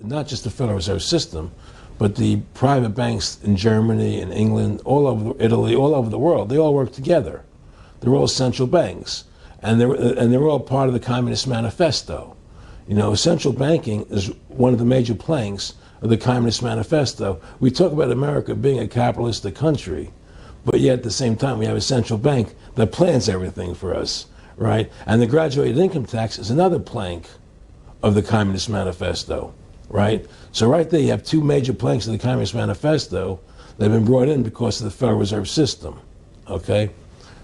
not just the Federal Reserve System, but the private banks in Germany and England, all over Italy, all over the world, they all work together. They're all central banks, and they're all part of the Communist Manifesto. You know, central banking is one of the major planks of the Communist Manifesto. We talk about America being a capitalistic country, but yet at the same time we have a central bank that plans everything for us, right? And the graduated income tax is another plank of the Communist Manifesto, right? So right there you have two major planks of the Communist Manifesto that have been brought in because of the Federal Reserve System, okay?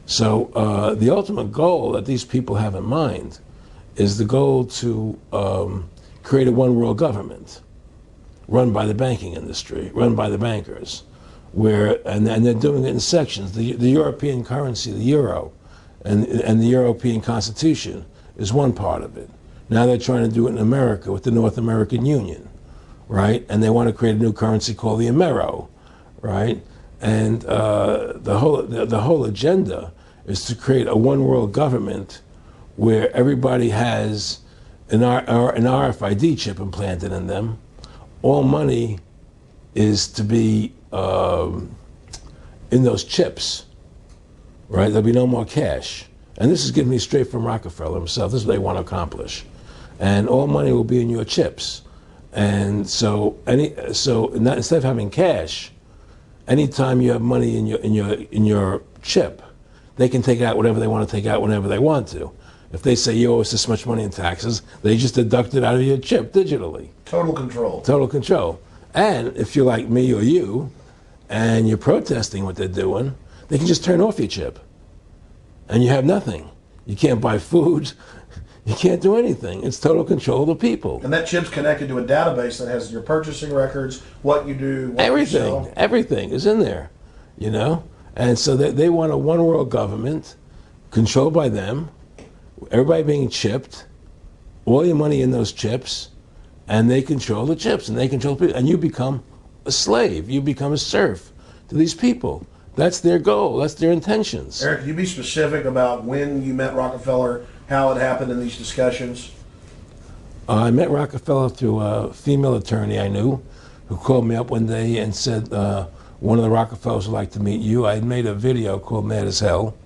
So the ultimate goal that these people have in mind is the goal to create a one world government run by the banking industry, run by the bankers, and they're doing it in sections. The European currency, the euro, and the European Constitution is one part of it. Now they're trying to do it in America with the North American Union, right? And they want to create a new currency called the Amero, right? And the whole agenda is to create a one world government where everybody has an RFID chip implanted in them. All money is to be in those chips, right? There'll be no more cash. And this is given me straight from Rockefeller himself. This is what they want to accomplish. And all money will be in your chips. And so instead of having cash, anytime you have money in your chip, they can take out whatever they want to take out whenever they want to. If they say you owe us this much money in taxes, they just deduct it out of your chip digitally. Total control. Total control. And if you're like me or you, and you're protesting what they're doing, they can just turn off your chip. And you have nothing. You can't buy food. You can't do anything. It's total control of the people. And that chip's connected to a database that has your purchasing records, what you do, what everything, you sell. Everything is in there, you know? And so they want a one world government controlled by them, everybody being chipped, all your money in those chips, and they control the chips, and they control people, and you become a slave, you become a serf to these people. That's their goal, that's their intentions. Eric, can you be specific about when you met Rockefeller, how it happened in these discussions? I met Rockefeller through a female attorney I knew who called me up one day and said, one of the Rockefellers would like to meet you. I had made a video called Mad as Hell,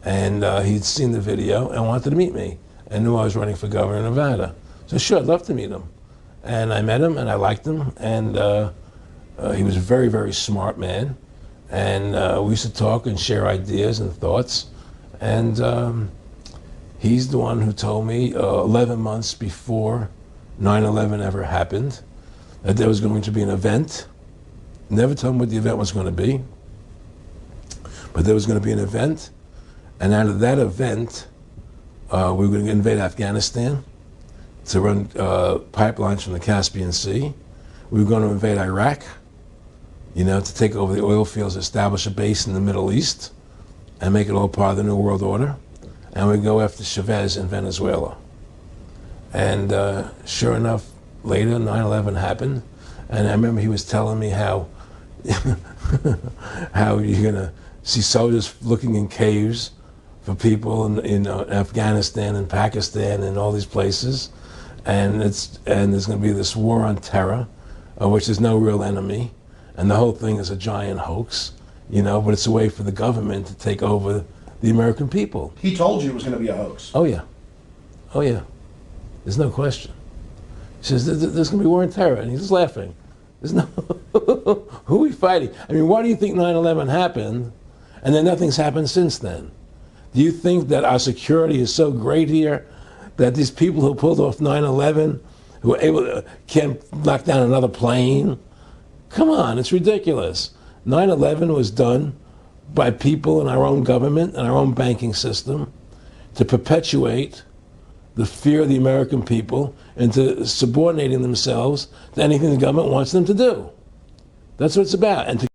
and he'd seen the video and wanted to meet me and knew I was running for governor of Nevada. So sure, I'd love to meet him. And I met him and I liked him, and he was a very, very smart man. And we used to talk and share ideas and thoughts. And he's the one who told me 11 months before 9/11 ever happened that there was going to be an event. Never told me what the event was going to be, but there was going to be an event. And out of that event, we were going to invade Afghanistan to run pipelines from the Caspian Sea. We were going to invade Iraq, you know, to take over the oil fields, establish a base in the Middle East, and make it all part of the New World Order. And we'd go after Chavez in Venezuela. And sure enough, later, 9/11 happened. And I remember he was telling me how how you're going to see soldiers looking in caves for people in Afghanistan and Pakistan and all these places. And there's going to be this war on terror, of which there's no real enemy. And the whole thing is a giant hoax, you know, but it's a way for the government to take over the American people. He told you it was going to be a hoax. Oh, yeah. Oh, yeah. There's no question. He says, there's going to be war on terror. And he's just laughing. There's no... Who are we fighting? I mean, why do you think 9/11 happened and then nothing's happened since then? Do you think that our security is so great here that these people who pulled off 9/11, who were able to, can't knock down another plane? Come on, it's ridiculous. 9/11 was done by people in our own government and our own banking system to perpetuate the fear of the American people into subordinating themselves to anything the government wants them to do. That's what it's about. And to